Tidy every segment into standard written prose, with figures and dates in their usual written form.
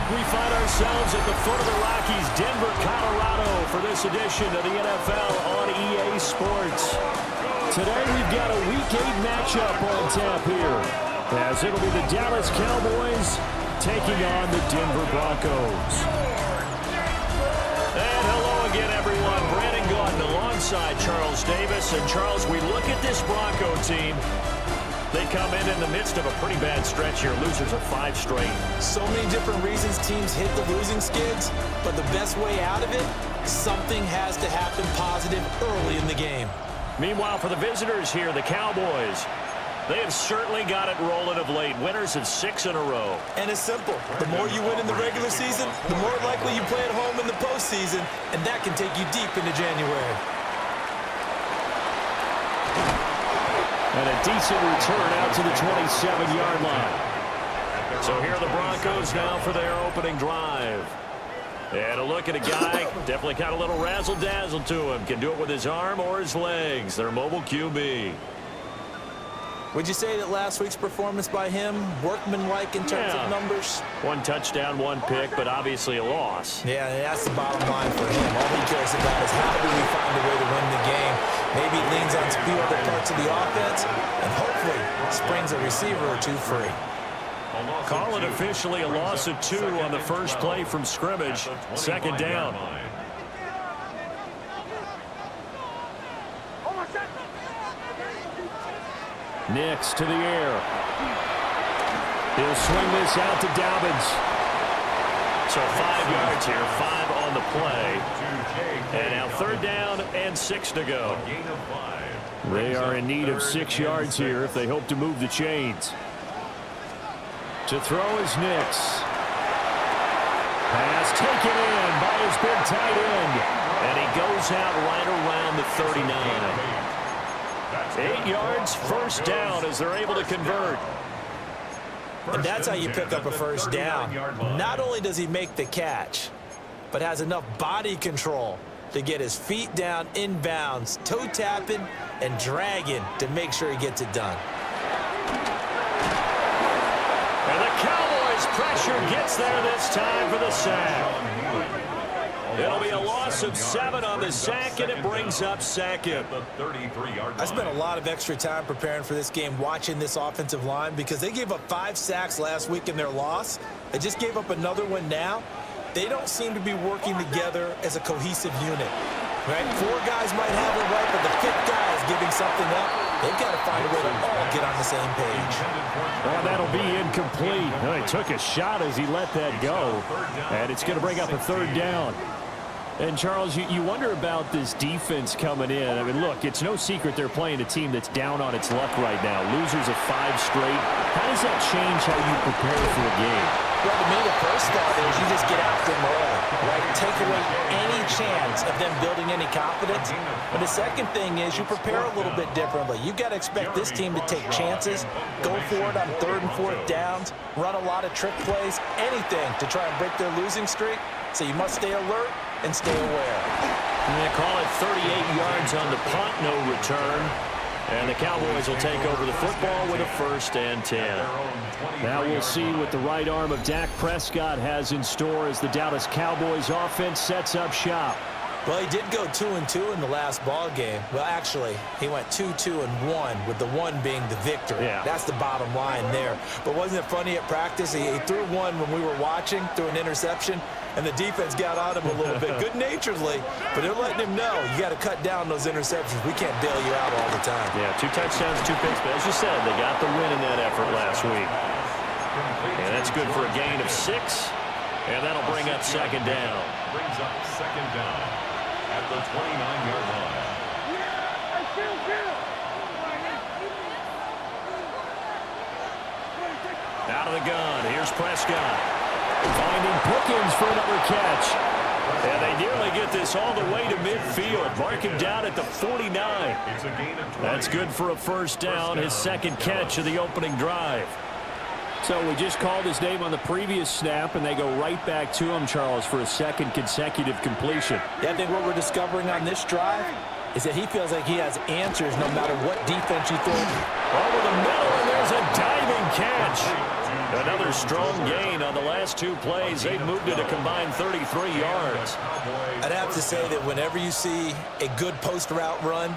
We find ourselves at the foot of the Rockies, Denver, Colorado, for this edition of the NFL on EA Sports. Today we've got a Week 8 matchup on tap here, as it'll be the Dallas Cowboys taking on the Denver Broncos. And hello again, everyone. Brandon Gaudin alongside Charles Davis. And Charles, we look at this Bronco team. They come in the midst of a pretty bad stretch here. Losers of 5 straight. So many different reasons teams hit the losing skids, but the best way out of it, something has to happen positive early in the game. Meanwhile, for the visitors here, the Cowboys, they have certainly got it rolling of late. Winners of 6 in a row. And it's simple. The more you win in the regular season, the more likely you play at home in the postseason, and that can take you deep into January. And a decent return out to the 27-yard line. So here are the Broncos now for their opening drive. And a look at a guy, definitely got a little razzle-dazzle to him. Can do it with his arm or his legs. Their mobile QB. Would you say that last week's performance by him, workmanlike in terms of numbers? 1 touchdown, 1 pick, but obviously a loss. Yeah, that's the bottom line for him. All he cares about is how do we find a way to win the game. Maybe it leans on a few other parts of the offense, and hopefully springs a receiver or 2 free. Call it officially a loss of 2 on the first play from scrimmage. 2nd down. Nix to the air. He'll swing this out to Dobbins. So 5 yards here, 5 on the play. And now 3rd down and 6 to go. They are in need of 6 yards here if they hope to move the chains. To throw is Nix. Pass taken in by his big tight end. And he goes out right around the 39. 8 yards, 1st down as they're able to convert. And that's how you pick up a 1st down. Not only does he make the catch, but has enough body control to get his feet down inbounds, toe tapping and dragging to make sure he gets it done. And the Cowboys pressure gets there this time for the sack. It'll be a loss of 7 on the sack, and it brings up 2nd. I spent a lot of extra time preparing for this game watching this offensive line because they gave up 5 sacks last week in their loss. They just gave up another one now. They don't seem to be working together as a cohesive unit. Right? 4 guys might have it right, but the 5th guy is giving something up. They've got to find a way to all get on the same page. Well, that'll be incomplete. He took a shot as he let that go, and it's going to bring up a 3rd down. And, Charles, you wonder about this defense coming in. I mean, look, it's no secret they're playing a team that's down on its luck right now. Losers of 5 straight. How does that change how you prepare for a game? Well, to me, the first thought is you just get after them early, right? Take away any chance of them building any confidence. But the second thing is you prepare a little bit differently. You've got to expect this team to take chances, go for it on 3rd and 4th downs, run a lot of trick plays, anything to try and break their losing streak. So you must stay alert and stay aware. And they call it 38 yards on the punt, no return. And the Cowboys will take over the football with a 1st and 10. Now we'll see what the right arm of Dak Prescott has in store as the Dallas Cowboys offense sets up shop. Well, he did go 2-2 in the last ball game. Well, actually, he went 2-2-1, with the 1 being the victory. Yeah. That's the bottom line there. But wasn't it funny at practice? He threw one when we were watching, threw an interception, and the defense got on him a little bit, good-naturedly. But they're letting him know, you got to cut down those interceptions. We can't bail you out all the time. Yeah, 2 touchdowns, 2 picks. But as you said, they got the win in that effort last week. And that's good for a gain of 6. And that'll bring up 2nd down. Brings up 2nd down at the 29-yard line. Out of the gun. Here's Prescott. Finding Pickens for another catch. And they nearly get this all the way to midfield. Mark him down at the 49. That's good for a 1st down. His 2nd catch of the opening drive. So we just called his name on the previous snap, and they go right back to him, Charles, for a 2nd consecutive completion. Yeah, I think what we're discovering on this drive is that he feels like he has answers no matter what defense you throw. Over the middle, and there's a diving catch. And Another strong gain on the last 2 plays. They've moved it a combined 33 yards. I'd have to say that whenever you see a good post route run,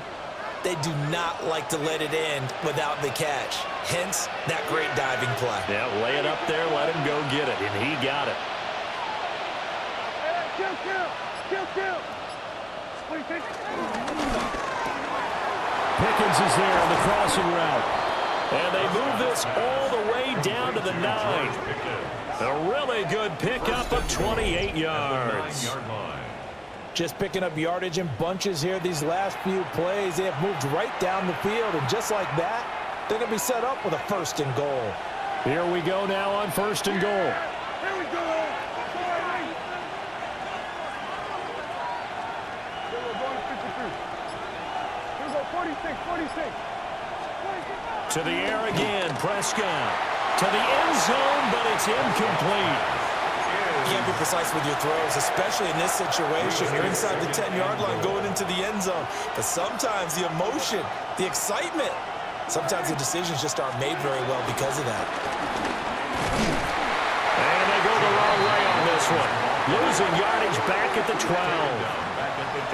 they do not like to let it end without the catch. Hence, that great diving play. Yeah, lay it up there, let him go get it, and he got it. Pickens is there on the crossing route. And they move this all the way down to the 9. A really good pickup of 28 yards. Just picking up yardage in bunches here these last few plays. They have moved right down the field, and just like that, they're going to be set up with a 1st and goal. Here we go now on 1st and goal. Here we go. We're going 52. Here we go, 46. To the air again, Prescott. To the end zone, but it's incomplete. You can't be precise with your throws, especially in this situation. You're inside the 10-yard line going into the end zone. But sometimes the emotion, the excitement, sometimes the decisions just aren't made very well because of that. And they go the wrong way on this one. Losing yardage back at the 12.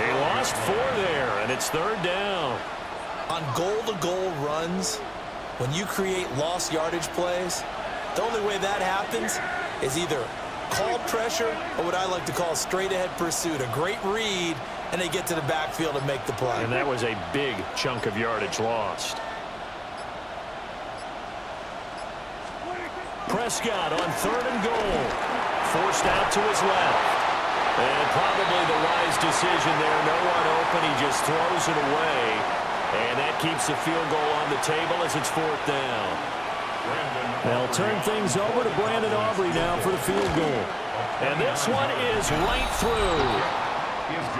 They lost 4 there, and it's 3rd down. On goal-to-goal runs, when you create lost yardage plays, the only way that happens is either called pressure or what I like to call straight-ahead pursuit. A great read, and they get to the backfield and make the play. And that was a big chunk of yardage lost. Prescott on 3rd and goal. Forced out to his left. And probably the wise decision there. No one open. He just throws it away. And that keeps the field goal on the table as it's 4th down. They'll turn things over to Brandon Aubrey now for the field goal. And this one is right through.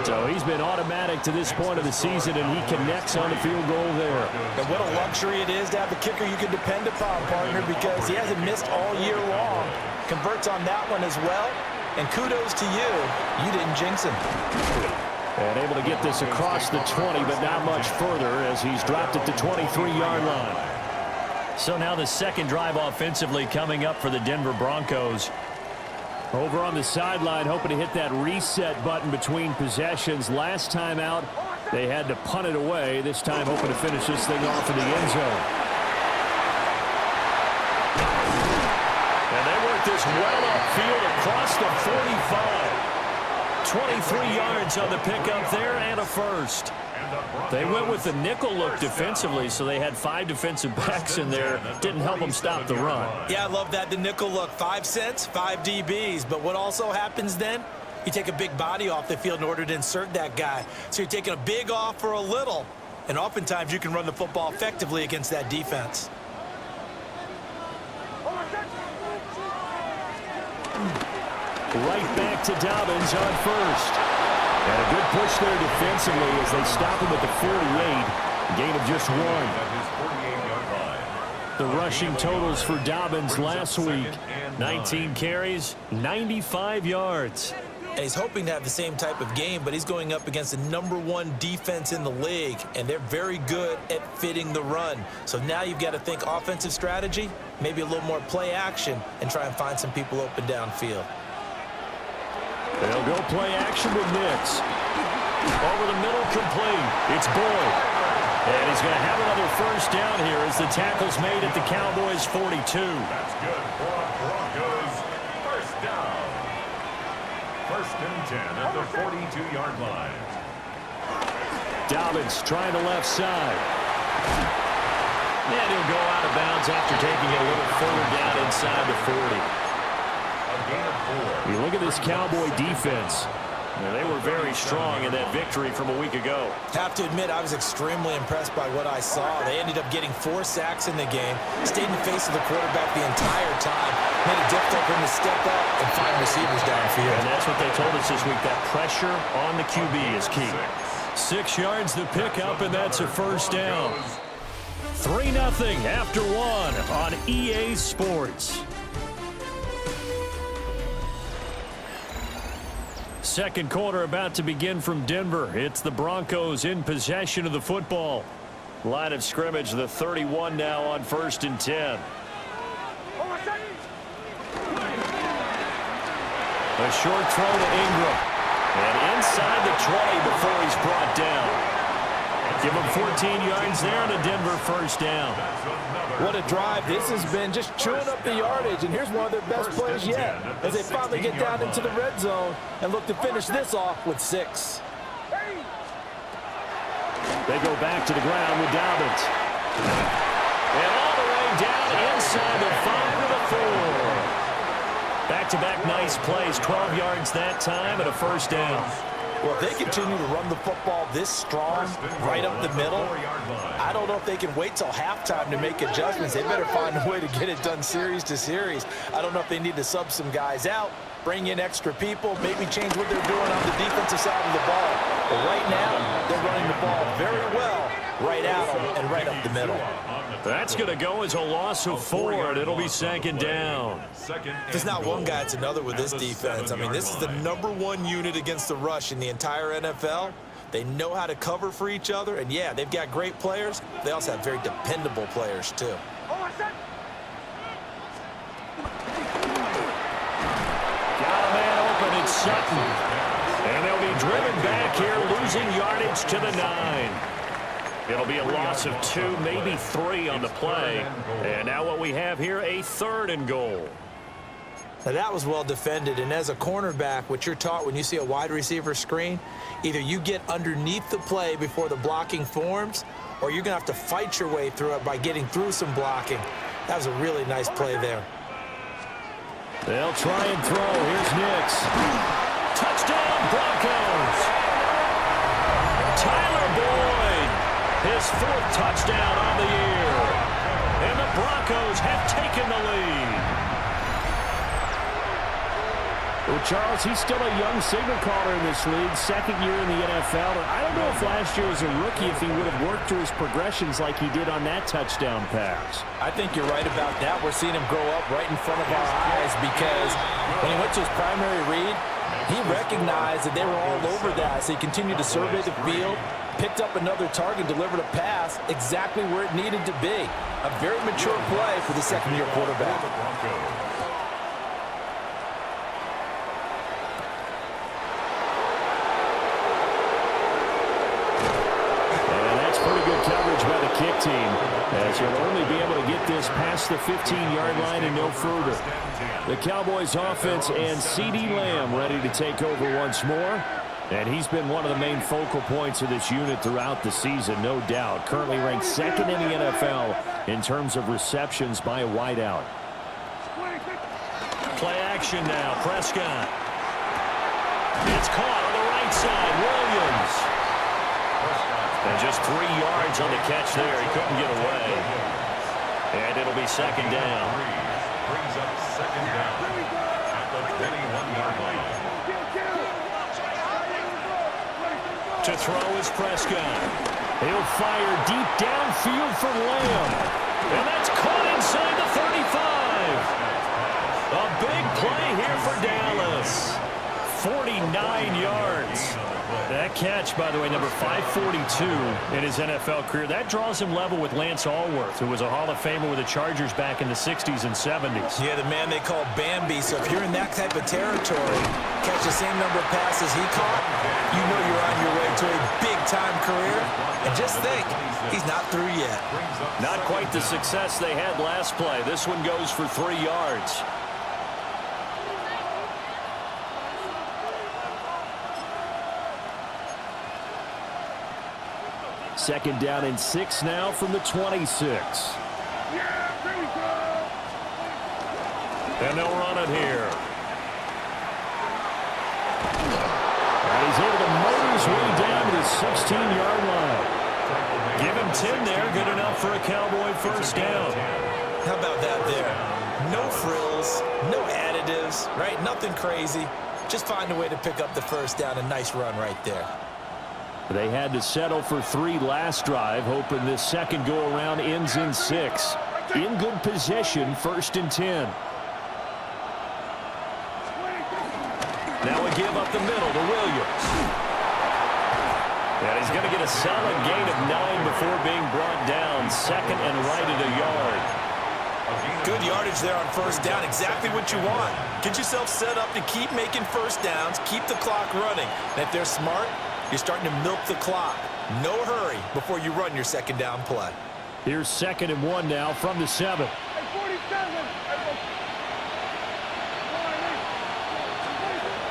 So he's been automatic to this point of the season, and he connects on the field goal there. And what a luxury it is to have a kicker you can depend upon, partner, because he hasn't missed all year long. Converts on that one as well. And kudos to you. You didn't jinx him. And able to get this across the 20, but not much further as he's dropped it to 23-yard line. So now the second drive offensively coming up for the Denver Broncos. Over on the sideline, hoping to hit that reset button between possessions. Last time out, they had to punt it away. This time hoping to finish this thing off in the end zone. And they work this well upfield across the 45. 23 yards on the pickup there and a 1st. They went with the nickel look defensively, so they had 5 defensive backs in there. Didn't help them stop the run. Yeah, I love that, the nickel look. 5 cents, 5 DBs. But what also happens then, you take a big body off the field in order to insert that guy. So you're taking a big off for a little. And oftentimes you can run the football effectively against that defense. Right back to Dobbins on 1st. And a good push there defensively as they stop him at the 48. Gain of just 1. The rushing totals for Dobbins last week. 19 carries, 95 yards. And he's hoping to have the same type of game, but he's going up against the #1 defense in the league, and they're very good at fitting the run. So now you've got to think offensive strategy, maybe a little more play action, and try and find some people open downfield. They'll go play action with Nix. Over the middle, complete. It's Boyd. And he's going to have another 1st down here as the tackle's made at the Cowboys' 42. That's good for Broncos. 1st down. 1st and 10 at the 42-yard line. Dobbins trying the left side. And he'll go out of bounds after taking it a little further down inside the 40. You look at this Cowboy defense. They were very strong in that victory from a week ago. Have to admit, I was extremely impressed by what I saw. They ended up getting 4 sacks in the game, stayed in the face of the quarterback the entire time, made it difficult for him to step up and find receivers downfield. And that's what they told us this week, that pressure on the QB is key. 6 yards the pickup, and that's a 1st down. 3-0 after 1 on EA Sports. Second quarter about to begin from Denver. It's the Broncos in possession of the football. Line of scrimmage, the 31 now on 1st and 10. A short throw to Ingram. And inside the 20 before he's brought down. Give him 14 yards there and a Denver first down. What a drive. This has been just chewing up the yardage, and here's one of their best plays yet as they finally get down into the red zone and look to finish this off with 6. They go back to the ground with Dobbins. And all the way down inside the 5 to the 4. Back-to-back nice plays, 12 yards that time and a first down. Well, if they continue to run the football this strong, right up the middle, I don't know if they can wait till halftime to make adjustments. They better find a way to get it done series to series. I don't know if they need to sub some guys out, bring in extra people, maybe change what they're doing on the defensive side of the ball. But right now, they're running the ball very well, right out and right up the middle. That's going to go as a loss of 4, and it'll be second down. If it's not one guy, it's another with this defense. I mean, this is the #1 unit against the rush in the entire NFL. They know how to cover for each other, and yeah, they've got great players. They also have very dependable players, too. Got a man open, it's Sutton. And they'll be driven back here, losing yardage to the 9. It'll be a loss of 2, maybe 3 on the play. And now what we have here, a 3rd and goal. Now that was well defended, and as a cornerback, what you're taught when you see a wide receiver screen, either you get underneath the play before the blocking forms, or you're going to have to fight your way through it by getting through some blocking. That was a really nice play there. They'll try and throw. Here's Nix. Touchdown, Broncos. Tyler Boyd, his 4th touchdown on the year. And the Broncos have taken the lead. Well, Charles, he's still a young signal caller in this league, 2nd year in the NFL. And I don't know if last year as a rookie if he would have worked through his progressions like he did on that touchdown pass. I think you're right about that. We're seeing him grow up right in front of our eyes because when he went to his primary read, he recognized that they were all over that. So he continued to survey the field, picked up another target, delivered a pass exactly where it needed to be. A very mature play for the 2nd-year quarterback. By the kick team, as he'll only be able to get this past the 15-yard line and no further. The Cowboys offense and CeeDee Lamb ready to take over once more. And he's been one of the main focal points of this unit throughout the season, no doubt. Currently ranked 2nd in the NFL in terms of receptions by a wideout. Play action now, Prescott. It's caught on the right side, Williams. And just 3 yards on the catch there. He couldn't get away. And it'll be second down. Brings up second down at the 21-yard line. To throw is Prescott. He'll fire deep downfield for Lamb. And that's caught inside the 35. A big play here for Dallas. 49 yards. That catch, by the way, number 542 in his NFL career. That draws him level with Lance Allworth, who was a Hall of Famer with the Chargers back in the 60s and 70s. Yeah, the man they call Bambi. So if you're in that type of territory, catch the same number of passes he caught, you know you're on your way to a big-time career. And just think, he's not through yet. Not quite the success they had last play. This one goes for 3 yards. Second down and 6 now from the 26. And they'll run it here. And he's able to motor his way down to the 16-yard line. Give him 10 there, good enough for a Cowboy first down. How about that there? No frills, no additives, right? Nothing crazy. Just find a way to pick up the first down. A nice run right there. They had to settle for 3 last drive, hoping this second go-around ends in 6. In good position, 1st and 10. Now we give up the middle to Williams. And he's going to get a solid gain of 9 before being brought down. 2nd and right at a yard. Good yardage there on first down. Exactly what you want. Get yourself set up to keep making first downs, keep the clock running. And if they're smart, you're starting to milk the clock. No hurry before you run your second down play. Here's 2nd and 1 now from the 7.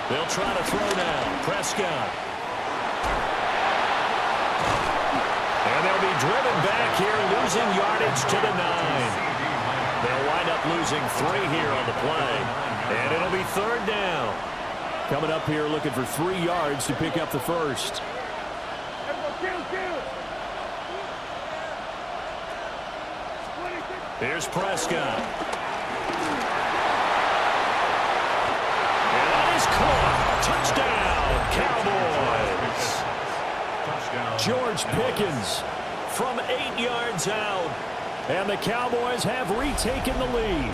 They'll try to throw now. Prescott. And they'll be driven back here, losing yardage to the 9. They'll wind up losing 3 here on the play. And it'll be 3rd down. Coming up here looking for 3 yards to pick up the first. Here's Prescott. And that is caught. Touchdown, Cowboys. George Pickens from 8 yards out. And the Cowboys have retaken the lead.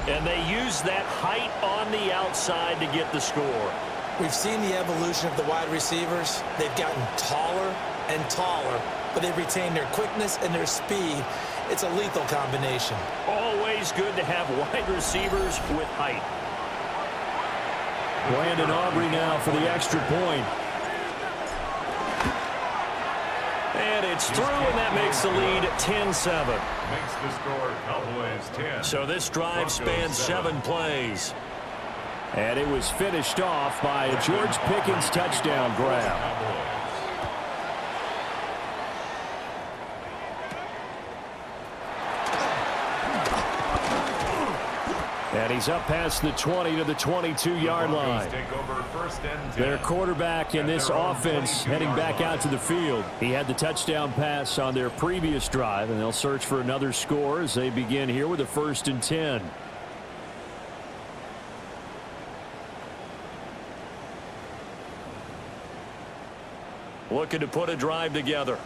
And they use that height on the outside to get the score. We've seen the evolution of the wide receivers. They've gotten taller and taller, but they've retained their quickness and their speed. It's a lethal combination. Always good to have wide receivers with height. Brandon Aubrey now for the extra point. And it's through, and that makes the lead 10-7. Makes the score Cowboys 10. So this drive spans 7 plays. And it was finished off by a George Pickens touchdown grab. And he's up past the 20 to the 22-yard line. Their quarterback in this offense heading back out to the field. He had the touchdown pass on their previous drive, and they'll search for another score as they begin here with a 1st and 10. Looking to put a drive together.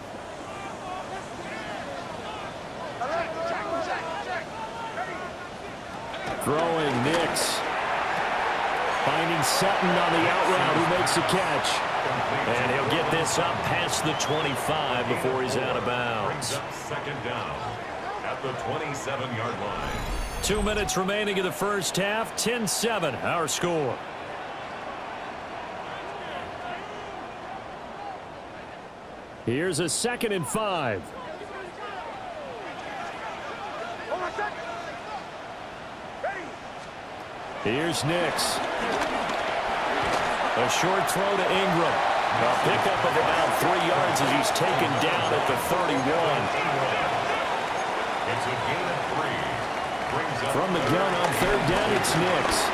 Throwing Nix. Finding Sutton on the out route, who makes the catch. And he'll get this up past the 25 before he's out of bounds. Second down at the 27-yard line. 2 minutes remaining in the first half. 10-7, our score. Here's a 2nd and 5. Here's Nix. A short throw to Ingram. A pickup of about 3 yards as he's taken down at the 31. It's a gain of 3. From the gun on 3rd down, it's Nix.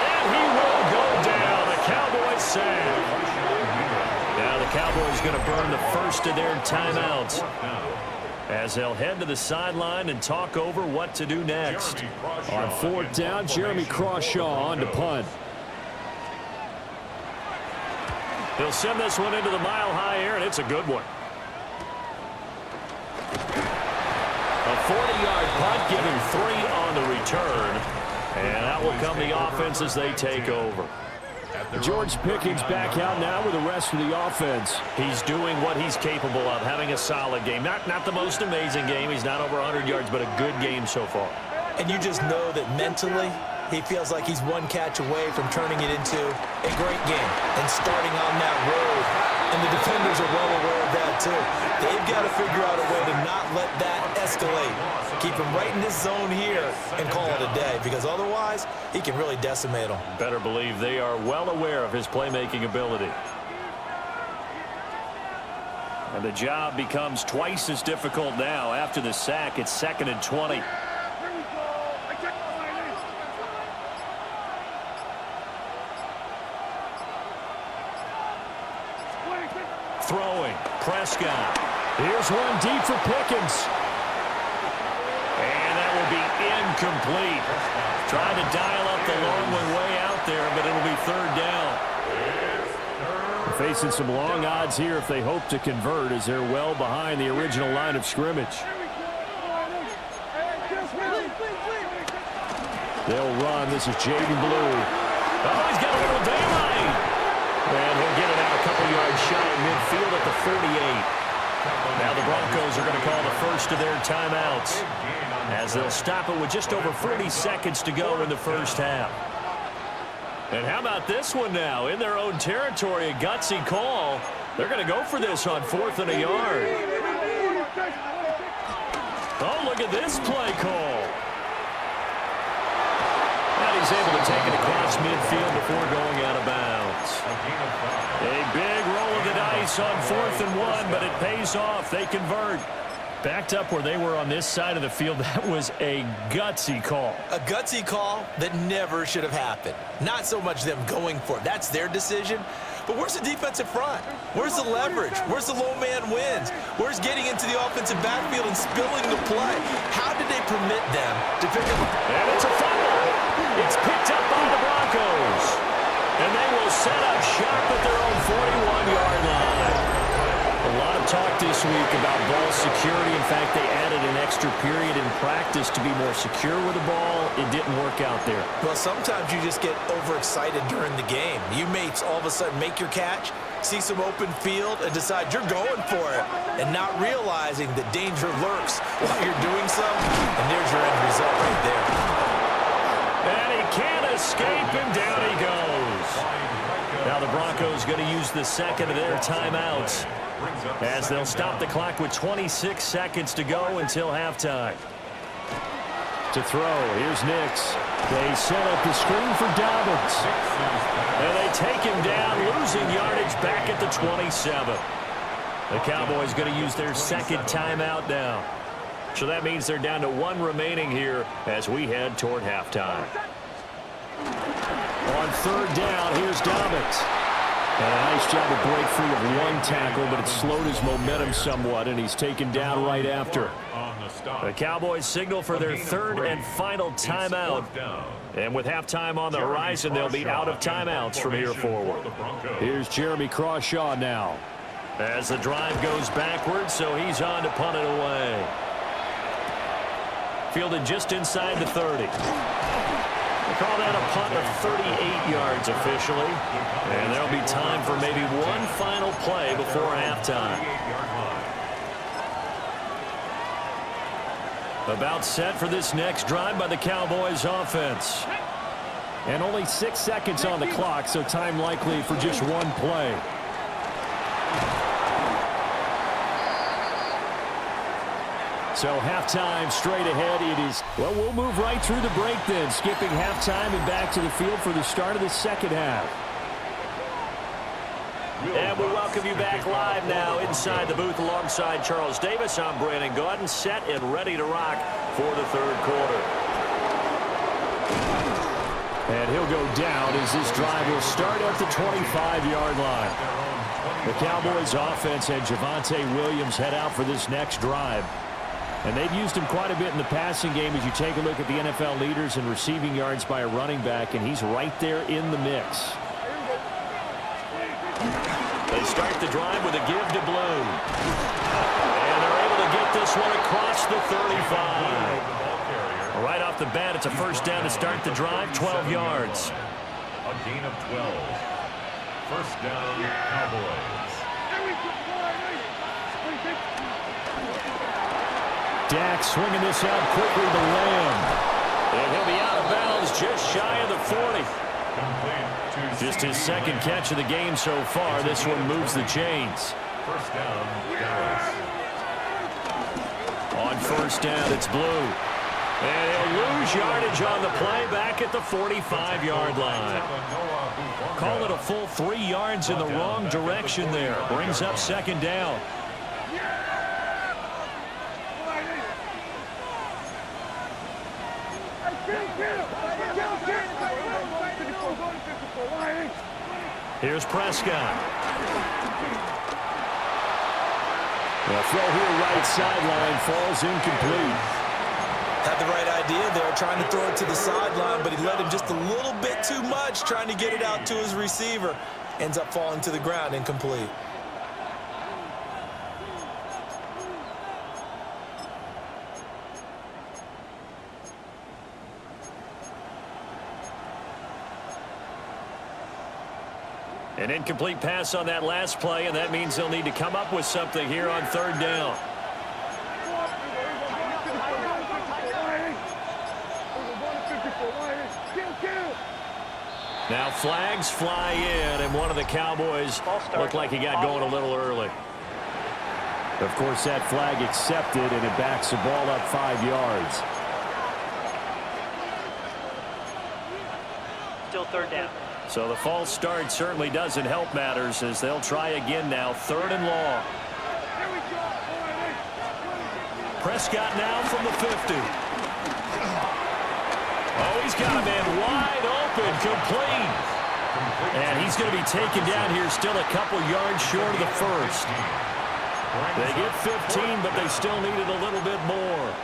And he will go down. The Cowboys sack. Now the Cowboys going to burn the first of their timeouts as they'll head to the sideline and talk over what to do next. On 4th down, Jeremy Crawshaw on to punt. He'll send this one into the mile-high air, and it's a good one. A 40-yard punt, giving 3 on the return. And out will come the offense as they take over. George Pickens back out now with the rest of the offense. He's doing what he's capable of, having a solid game. Not the most amazing game. He's not over 100 yards, but a good game so far. And you just know that mentally, he feels like he's one catch away from turning it into a great game and starting on that road. And the defenders are well aware of that, too. They've got to figure out a way to not let that escalate. Keep him right in this zone here and call it a day, because otherwise he can really decimate them. Better believe they are well aware of his playmaking ability. And the job becomes twice as difficult now after the sack. It's 2nd and 20. Throwing, Prescott. Here's one deep for Pickens. And that will be incomplete. Trying to dial up the long one way out there, but it'll be 3rd down. They're facing some long odds here if they hope to convert, as they're well behind the original line of scrimmage. They'll run. This is Jaden Blue. Oh, he's got a little daylight. And he'll get it out a couple yards shy of midfield at the 48. Now the Broncos are going to call the first of their timeouts as they'll stop it with just over 40 seconds to go in the first half. And how about this one now? In their own territory, a gutsy call. They're going to go for this on 4th and a yard. Oh, look at this play call. And he's able to take it across midfield before going out of bounds. A big roll of the dice on 4th and 1, but it pays off. They convert. Backed up where they were on this side of the field, that was a gutsy call. A gutsy call that never should have happened. Not so much them going for it. That's their decision. But where's the defensive front? Where's the leverage? Where's the low man wins? Where's getting into the offensive backfield and spilling the play? How did they permit them to pick up? And it's a fumble. It's picked up by the Broncos. And they will set up shop at their own 41-yard line. A lot of talk this week about ball security. In fact, they added an extra period in practice to be more secure with the ball. It didn't work out there. Well, sometimes you just get overexcited during the game. You may all of a sudden make your catch, see some open field, and decide you're going for it, and not realizing that danger lurks while you're doing so. And there's your end result right there. And he can't escape, and down he goes. Now the Broncos going to use the second of their timeouts as they'll stop the clock with 26 seconds to go until halftime. To throw, here's Nix. They set up the screen for Dobbins. And they take him down, losing yardage back at the 27. The Cowboys going to use their second timeout now. So that means they're down to one remaining here as we head toward halftime. On 3rd down, here's Dobbins. And a nice job to break free of one tackle, but it slowed his momentum somewhat, and he's taken down right after. The Cowboys signal for their 3rd and final timeout. And with halftime on the horizon, they'll be out of timeouts from here forward. Here's Jeremy Crawshaw now. As the drive goes backwards, so he's on to punt it away. Fielded just inside the 30. They call that a punt of 38 yards officially. And there'll be time for maybe one final play before halftime. About set for this next drive by the Cowboys offense. And only 6 seconds on the clock, so time likely for just one play. So halftime straight ahead it is. Well, we'll move right through the break then, skipping halftime and back to the field for the start of the second half. And we welcome you back live now inside the booth alongside Charles Davis. I'm Brandon Gaudin, set and ready to rock for the 3rd quarter. And he'll go down as this drive will start at the 25-yard line. The Cowboys offense and Javonte Williams head out for this next drive. And they've used him quite a bit in the passing game as you take a look at the NFL leaders in receiving yards by a running back, and he's right there in the mix. They start the drive with a give to Blue. And they're able to get this one across the 35. Right off the bat, it's a first down to start the drive, 12 yards. A gain of 12. First down, Cowboys. Dak swinging this out quickly to Lamb. And he'll be out of bounds just shy of the 40. Just his second catch of the game so far. This one moves the chains. First down, Dallas. On first down, it's Blue. And he'll lose yardage on the play back at the 45-yard line. Call it a full 3 yards in the wrong direction there. Brings up second down. Here's Prescott. The throw here right sideline falls incomplete. Had the right idea there, trying to throw it to the sideline, but he let him just a little bit too much, trying to get it out to his receiver. Ends up falling to the ground, incomplete. An incomplete pass on that last play, and that means they'll need to come up with something here on third down. Now flags fly in, and one of the Cowboys looked like he got going a little early. Of course, that flag accepted, and it backs the ball up 5 yards. Still third down. So the false start certainly doesn't help matters as they'll try again now, third and long. Prescott now from the 50. Oh, he's got a man wide open, complete. And he's going to be taken down here still a couple yards short of the first. They get 15, but they still needed a little bit more.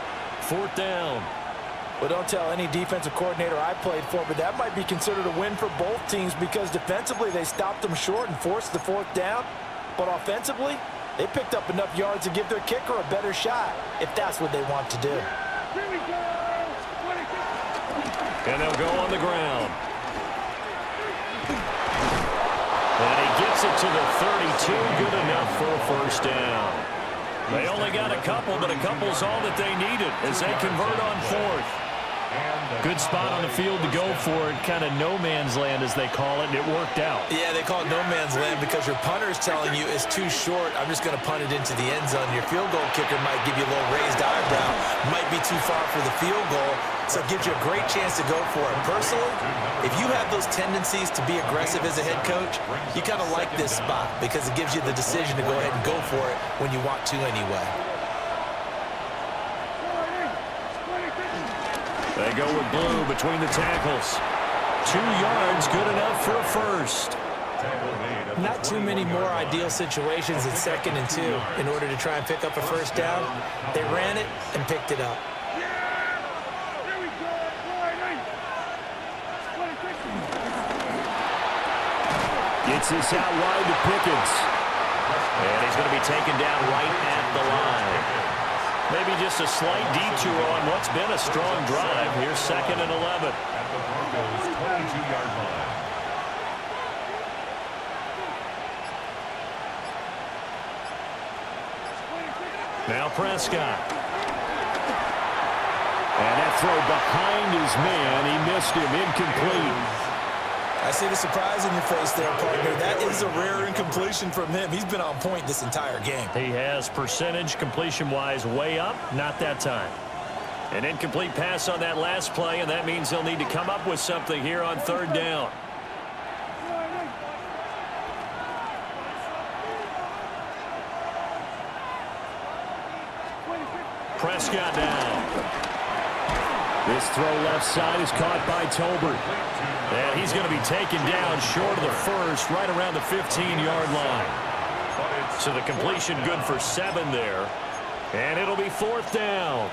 Fourth down. Well, don't tell any defensive coordinator I played for, but that might be considered a win for both teams because defensively they stopped them short and forced the fourth down. But offensively, they picked up enough yards to give their kicker a better shot, if that's what they want to do. And they'll go on the ground. And he gets it to the 32, good enough for a first down. They only got a couple, but a couple's all that they needed as they convert on fourth. Good spot on the field to go for it, kind of no man's land as they call it, and it worked out. Yeah, they call it no man's land because your punter is telling you it's too short. I'm just going to punt it into the end zone. Your field goal kicker might give you a little raised eyebrow, might be too far for the field goal, so it gives you a great chance to go for it. Personally, if you have those tendencies to be aggressive as a head coach, you kind of like this spot because it gives you the decision to go ahead and go for it when you want to anyway. They go with blue between the tackles. 2 yards, good enough for a first. Not too many more ideal situations at 2nd and 2 in order to try and pick up a first down. They ran it and picked it up. Gets this out wide to Pickens. And he's going to be taken down right at the line. Maybe just a slight detour on what's been a strong drive. Here's 2nd and 11. At the Broncos' 22-yard line. Now Prescott. And that throw behind his man. He missed him, incomplete. I see the surprise in your face there, partner. That is a rare incompletion from him. He's been on point this entire game. He has percentage completion-wise way up, not that time. An incomplete pass on that last play, and that means they'll need to come up with something here on third down. Prescott down. This throw left side is caught by Tolbert. And he's going to be taken down short of the first, right around the 15-yard line. So the completion good for 7 there. And it'll be fourth down.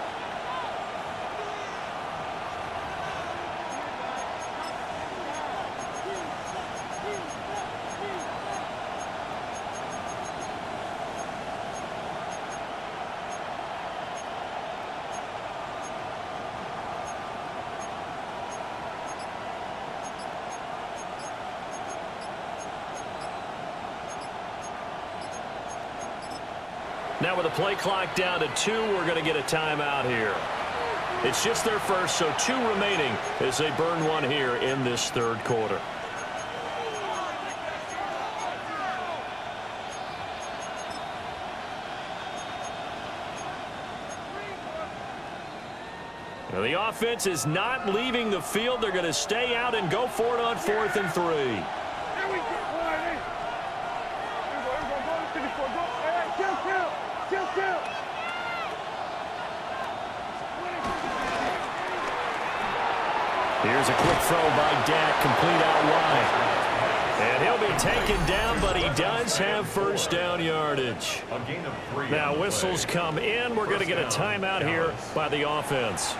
Now with the play clock down to 2, we're going to get a timeout here. It's just their first, so 2 remaining as they burn one here in this third quarter. Now the offense is not leaving the field. They're going to stay out and go for it on 4th and 3. Here's a quick throw by Dak, complete out wide. And he'll be taken down, but he does have first down yardage. Now whistles come in. We're going to get a timeout here by the offense.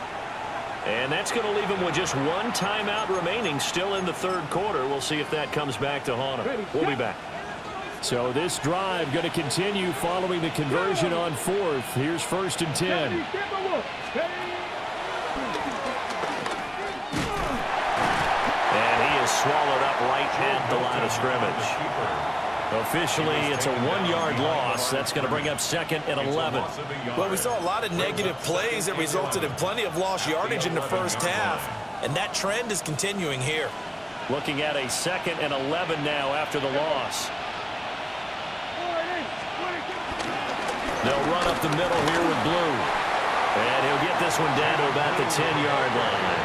And that's going to leave him with just 1 timeout remaining still in the third quarter. We'll see if that comes back to haunt him. We'll be back. So this drive going to continue following the conversion on 4th. Here's 1st and 10. swallowed up right at the line of scrimmage. Officially, it's a 1-yard loss. That's going to bring up 2nd and 11. Well, we saw a lot of negative plays that resulted in plenty of lost yardage in the first half, and that trend is continuing here. Looking at a 2nd and 11 now after the loss. They'll run up the middle here with Blue. And he'll get this one down to about the 10-yard line.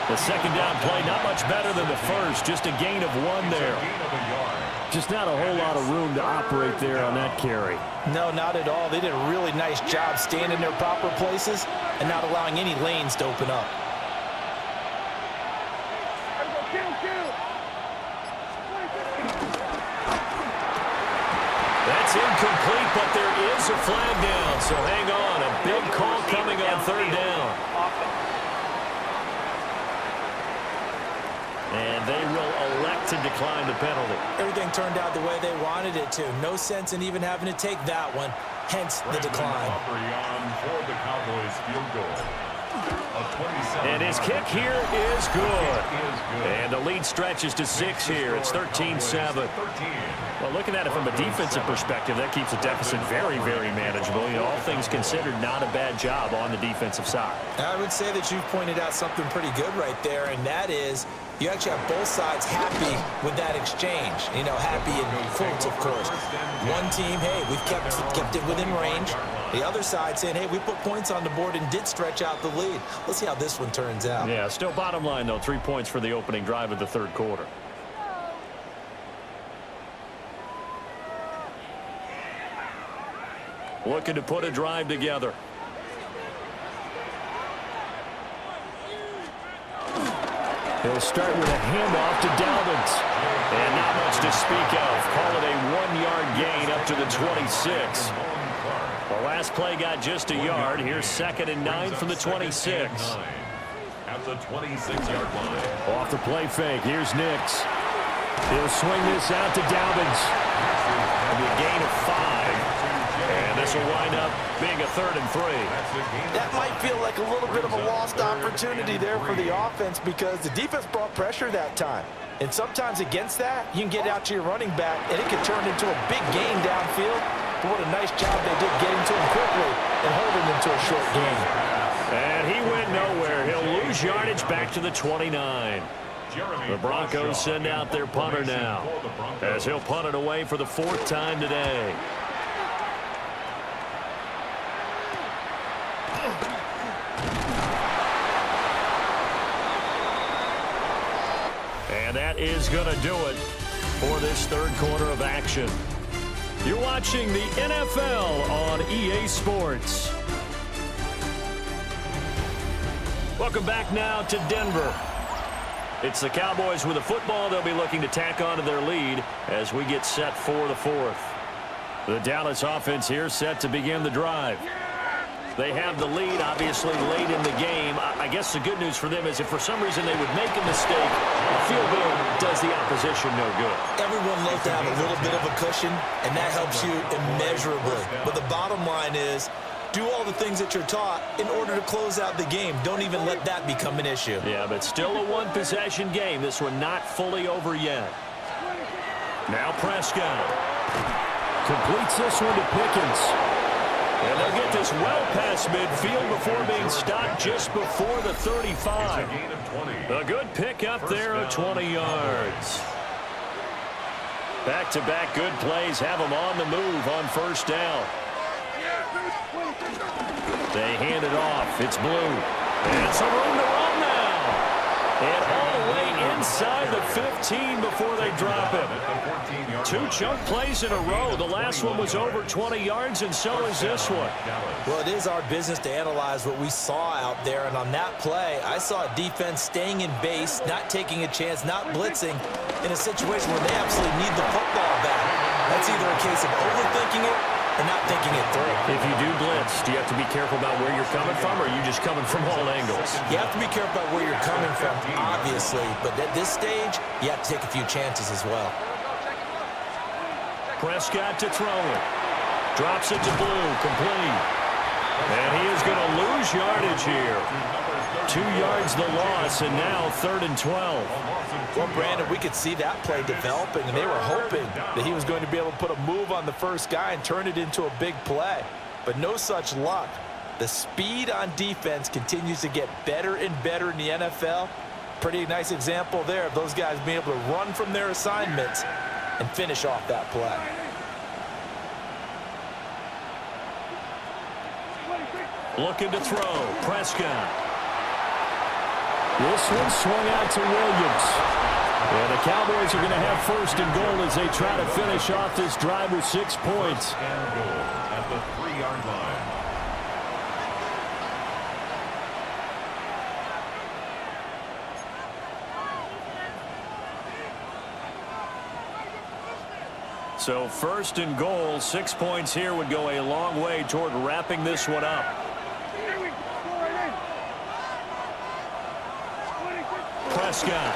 The second down play, not much better than the first, just a gain of 1 there. Just not a whole lot of room to operate there on that carry. No, not at all. They did a really nice job staying in their proper places and not allowing any lanes to open up. That's incomplete, but there is a flag down, so hang on. A big call coming on 3rd down. And they will elect to decline the penalty. Everything turned out the way they wanted it to. No sense in even having to take that one, hence the decline. For the Cowboys field goal. And his kick here is good. And the lead stretches to 6 here. It's 13-7. Well, looking at it from a defensive perspective, that keeps the deficit very, very manageable. You know, all things considered, not a bad job on the defensive side. I would say that you've pointed out something pretty good right there, and that is you actually have both sides happy with that exchange. You know, happy in quotes, of course. One team, hey, we've kept it within range. The other side saying, hey, we put points on the board and did stretch out the lead. Let's see how this one turns out. Yeah, still bottom line, though, 3 points for the opening drive of the 3rd quarter. Looking to put a drive together. He'll start with a handoff to Dalvin. And not much to speak of. Call it a 1-yard gain up to the 26. The last play got just a yard. Here's 2nd and 9 from the 26. At the 26-yard line. Off the play fake. Here's Nix. He'll swing this out to Dalvin. It'll be a gain of 5. And this will wind up being a 3rd and 3. That might feel like a little bit of a lost opportunity there for the offense because the defense brought pressure that time. And sometimes against that, you can get out to your running back, and it can turn into a big gain downfield. But what a nice job they did getting to him quickly and holding him to a short gain. And he went nowhere. He'll lose yardage back to the 29. The Broncos send out their punter now, as he'll punt it away for the 4th time today. And that is going to do it for this 3rd quarter of action. You're watching the NFL on EA Sports. Welcome back now to Denver. It's the Cowboys with the football. They'll be looking to tack onto their lead as we get set for the 4th. The Dallas offense here set to begin the drive. They have the lead, obviously, late in the game. I guess the good news for them is if for some reason they would make a mistake, a field goal does the opposition no good. Everyone loves to have a little bit of a cushion, and that helps you immeasurably. But the bottom line is, do all the things that you're taught in order to close out the game. Don't even let that become an issue. Yeah, but still a one-possession game. This one not fully over yet. Now Prescott completes this one to Pickens. And they'll get this well past midfield before being stopped just before the 35. A good pickup there of 20 yards. Back-to-back good plays have them on the move on 1st down. They hand it off. It's Blue. And some room to run now. And all the way inside the 15 before they drop him. 2 chunk plays in a row. The last one was over 20 yards, and so is this one. Well, it is our business to analyze what we saw out there. And on that play, I saw a defense staying in base, not taking a chance, not blitzing in a situation where they absolutely need the football back. That's either a case of overthinking it or not thinking it through. If you do blitz, do you have to be careful about where you're coming from, or are you just coming from all angles? You have to be careful about where you're coming from, obviously. But at this stage, you have to take a few chances as well. Prescott to throw it. Drops it to Blue, complete. And he is going to lose yardage here. 2 yards the loss, and now 3rd and 12. Well, Brandon, we could see that play developing, and they were hoping that he was going to be able to put a move on the first guy and turn it into a big play. But no such luck. The speed on defense continues to get better and better in the NFL. Pretty nice example there of those guys being able to run from their assignments and finish off that play. Looking to throw. Prescott. This one swung out to Williams. And the Cowboys are going to have 1st and goal as they try to finish off this drive with 6 points. And goal at the 3-yard line. So 1st and goal, 6 points here would go a long way toward wrapping this one up. Prescott.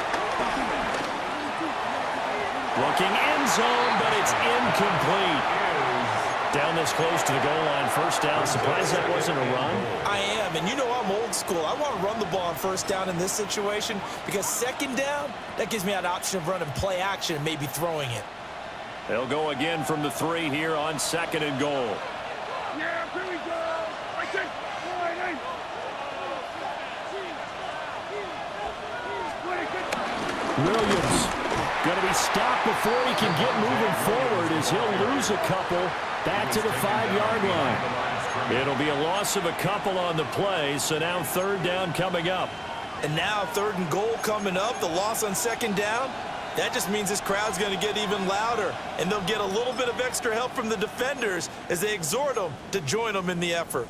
Looking end zone, but it's incomplete. Down this close to the goal line, 1st down. Surprised that wasn't a run? I am, and you know I'm old school. I want to run the ball on 1st down in this situation because 2nd down, that gives me an option of running play action and maybe throwing it. They'll go again from the 3 here on 2nd and goal. Yeah, here we go. I take Williams going to be stopped before he can get moving forward as he'll lose a couple back to the 5-yard line. It'll be a loss of a couple on the play, so now 3rd down coming up. And now 3rd and goal coming up, the loss on 2nd down. That just means this crowd's going to get even louder, and they'll get a little bit of extra help from the defenders as they exhort them to join them in the effort.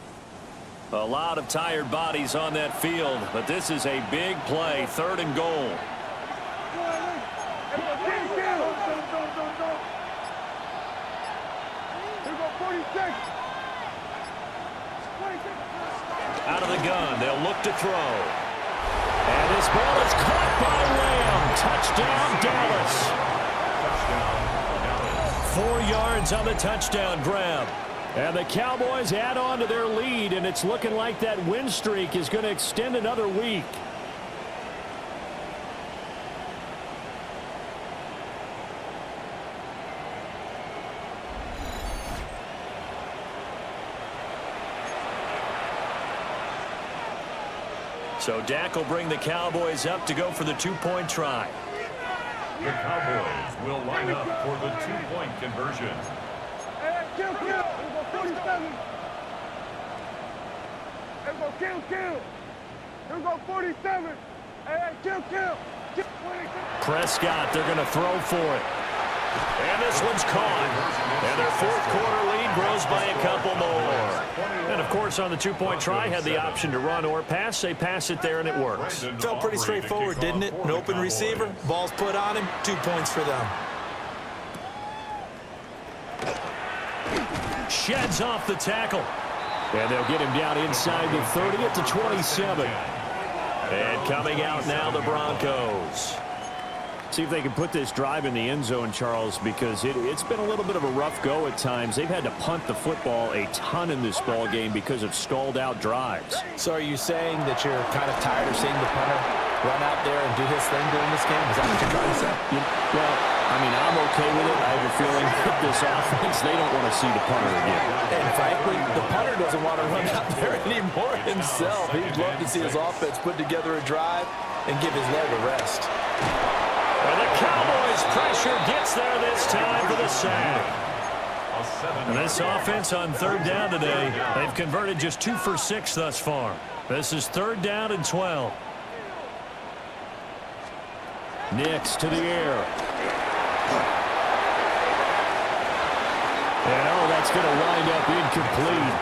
A lot of tired bodies on that field, but this is a big play, 3rd and goal. Out of the gun, they'll look to throw. And this ball is caught by Lamb. Touchdown, Dallas. 4 yards on the touchdown grab. And the Cowboys add on to their lead, and it's looking like that win streak is going to extend another week. So Dak will bring the Cowboys up to go for the 2-point try. The Cowboys will line up for the 2-point conversion. Kill. Here we go, 47. Here we go, kill. Here we go, 47. Kill. Prescott, they're going to throw for it. And this one's caught. And their 4th quarter lead grows by a couple more. And, of course, on the 2-point try, had the option to run or pass. They pass it there, and it works. Felt pretty straightforward, didn't it? An open receiver, ball's put on him, 2 points for them. Sheds off the tackle. And they'll get him down inside the 30 at the 27. And coming out now, the Broncos. See if they can put this drive in the end zone, Charles, because it's been a little bit of a rough go at times. They've had to punt the football a ton in this ball game because of stalled-out drives. So are you saying that you're kind of tired of seeing the punter run out there and do his thing during this game? Is that what you're trying to say? Well, I mean, I'm okay with it. I have a feeling that this offense, they don't want to see the punter again. And frankly, the punter doesn't want to run out there anymore himself. He'd love to see his offense put together a drive and give his leg a rest. And the Cowboys' pressure gets there this time for the sack. And this offense on 3rd down today, they've converted just 2 for 6 thus far. This is 3rd down and 12. Nix to the air. And that's going to wind up incomplete.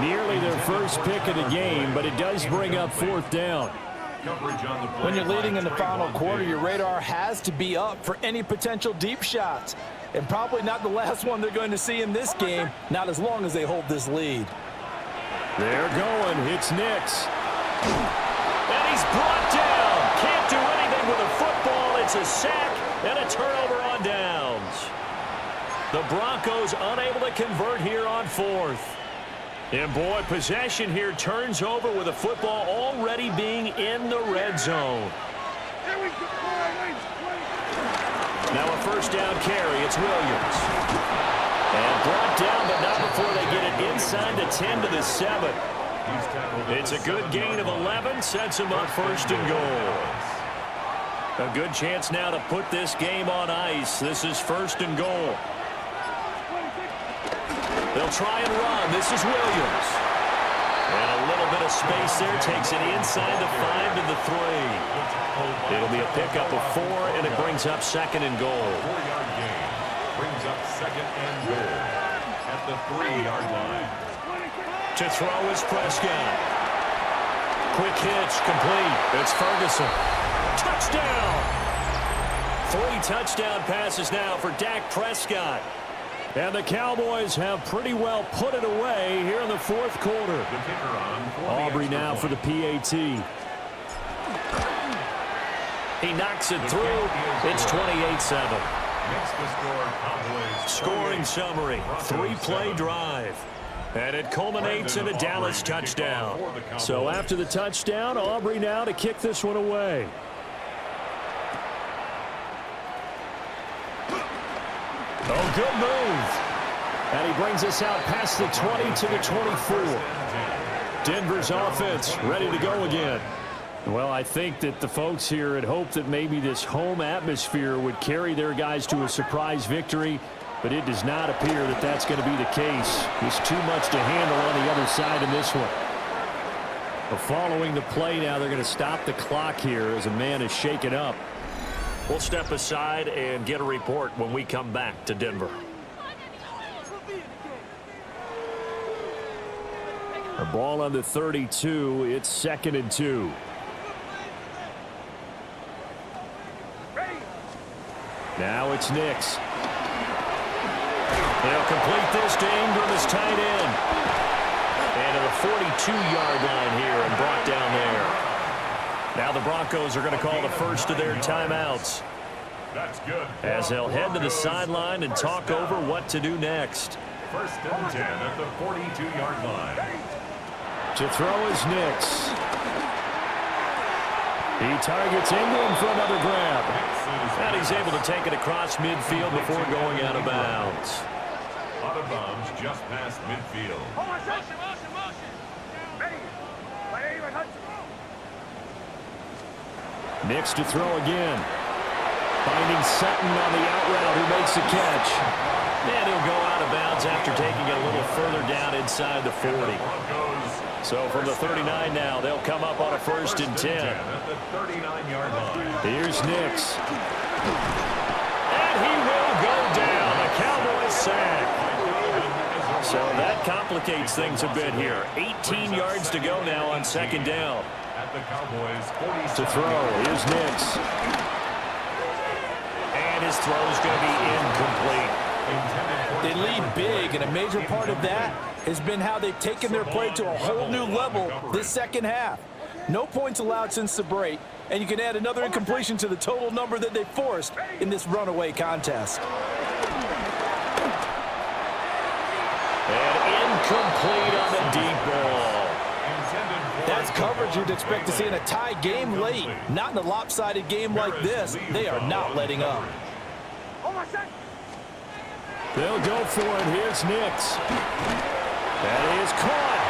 Nearly their first pick of the game, but it does bring up 4th down. When you're leading in the final quarter, your radar has to be up for any potential deep shots. And probably not the last one they're going to see in this game, not as long as they hold this lead. They're going. It's Nix. And he's brought down. Can't do anything with a football. It's a sack and a turnover on downs. The Broncos unable to convert here on 4th. And boy, possession here turns over with a football already being in the red zone. Now a first down carry. It's Williams. And brought down, but not before they get it inside the 10 to the 7. It's a good gain of 11. Sets him up first and goal. A good chance now to put this game on ice. This is first and goal. They'll try and run. This is Williams. And a little bit of space there. Takes it inside the 5 to the 3. It'll be a pickup of 4, and it brings up second and goal. 4-yard gain. Brings up second and goal at the 3-yard line. To throw is Prescott. Quick hitch, complete. It's Ferguson. Touchdown! 3 touchdown passes now for Dak Prescott. And the Cowboys have pretty well put it away here in the fourth quarter. The kicker on for Aubrey the now for the PAT. He knocks it through. It's 28-7. Makes the score Cowboys. Scoring summary, 3-play drive. And it culminates in a Dallas touchdown. So after the touchdown, Aubrey now to kick this one away. Oh, good move. And he brings us out past the 20 to the 24. Denver's offense ready to go again. Well, I think that the folks here had hoped that maybe this home atmosphere would carry their guys to a surprise victory, but it does not appear that that's going to be the case. There's too much to handle on the other side in this one. But following the play now, they're going to stop the clock here as a man is shaken up. We'll step aside and get a report when we come back to Denver. A ball on the 32. It's 2nd and 2. Now it's Nix. They'll complete this to Ingram as tight end. And to the 42-yard line here and brought down there. Now the Broncos are going to call the first of their timeouts. That's good. As they'll head to the sideline and talk over what to do next. First and 10 at the 42-yard line. To throw is Nix. He targets Ingram for another grab. And he's able to take it across midfield before going out of bounds. Out of bounds just past midfield. Nix to throw again. Finding Sutton on the out route who makes the catch. And he'll go out of bounds after taking it a little further down inside the 40. So from the 39 now, they'll come up on a first and 10. At the 39-yard line. Here's Nix. And he will go down. A Cowboys sack. So that complicates things a bit here. 18 yards to go now on second down. At the Cowboys 40 to throw. Here's Nix. And his throw's going to be incomplete. They lead big, and a major part of that has been how they've taken their play to a whole new level this second half. No points allowed since the break, and you can add another incompletion to the total number that they forced in this runaway contest. And incomplete on the deep ball. That's coverage you'd expect to see in a tie game late. Not in a lopsided game like this. They are not letting up. They'll go for it. Here's Nix. That is caught.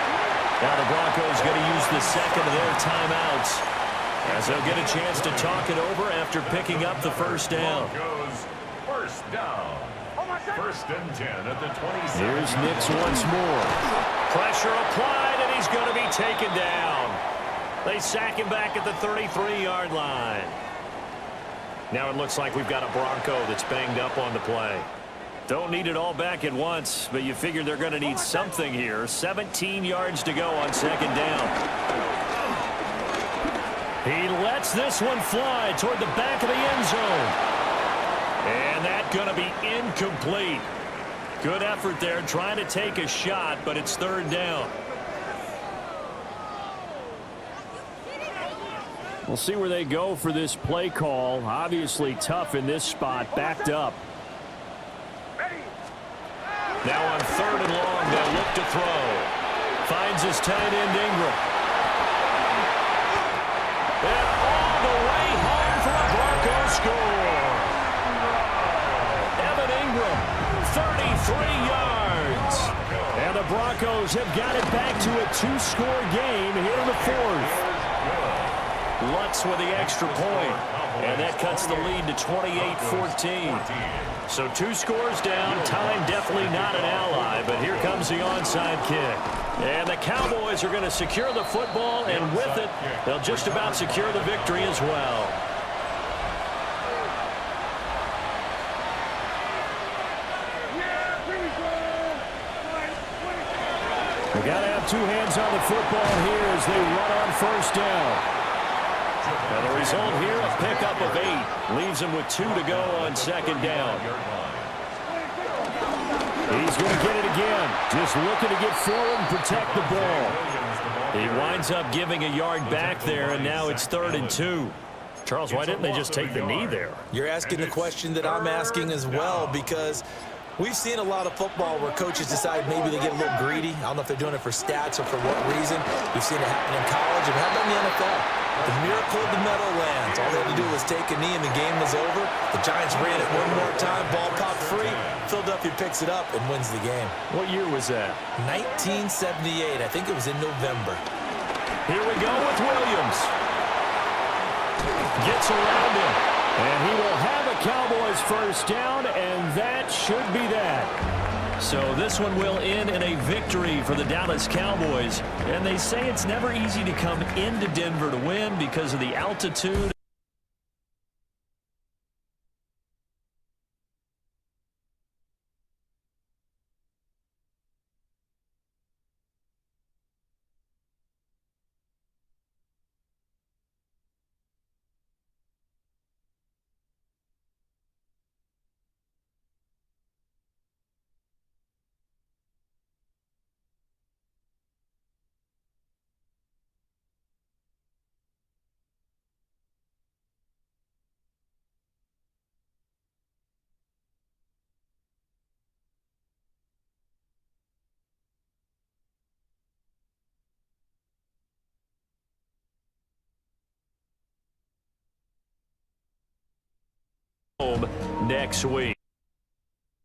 Now the Broncos going to use the second of their timeouts as they'll get a chance to talk it over after picking up the first down. First down. First and 10 at the 26. Here's Nix once more. Pressure applied, and he's going to be taken down. They sack him back at the 33-yard line. Now it looks like we've got a Bronco that's banged up on the play. Don't need it all back at once, but you figure they're going to need something here. 17 yards to go on second down. He lets this one fly toward the back of the end zone. And that's going to be incomplete. Good effort there trying to take a shot, but it's third down. We'll see where they go for this play call. Obviously tough in this spot, backed up. Now on third and long, they'll look to throw. Finds his tight end, Ingram. And all the way home for a Broncos score. Evan Ingram, 33 yards. And the Broncos have got it back to a two-score game here in the fourth. Lutz with the extra point. And that cuts the lead to 28-14. So 2 scores down. Time definitely not an ally, but here comes the onside kick. And the Cowboys are going to secure the football, and with it, they'll just about secure the victory as well. We got to have 2 hands on the football here as they run on first down. And the result here, a pickup of 8. Leaves him with 2 to go on second down. He's going to get it again. Just looking to get forward and protect the ball. He winds up giving a yard back there, and now it's 3rd and 2. Charles, why didn't they just take the knee there? You're asking the question that I'm asking as well, because we've seen a lot of football where coaches decide maybe they get a little greedy. I don't know if they're doing it for stats or for what reason. We've seen it happen in college, and how about in the NFL? The miracle of the Meadowlands. All they had to do was take a knee and the game was over. The Giants ran it one more time. Ball popped free. Philadelphia picks it up and wins the game. What year was that? 1978. I think it was in November. Here we go with Williams. Gets around him. And he will have a Cowboys first down, and that should be that. So this one will end in a victory for the Dallas Cowboys. And they say it's never easy to come into Denver to win because of the altitude. Home next week.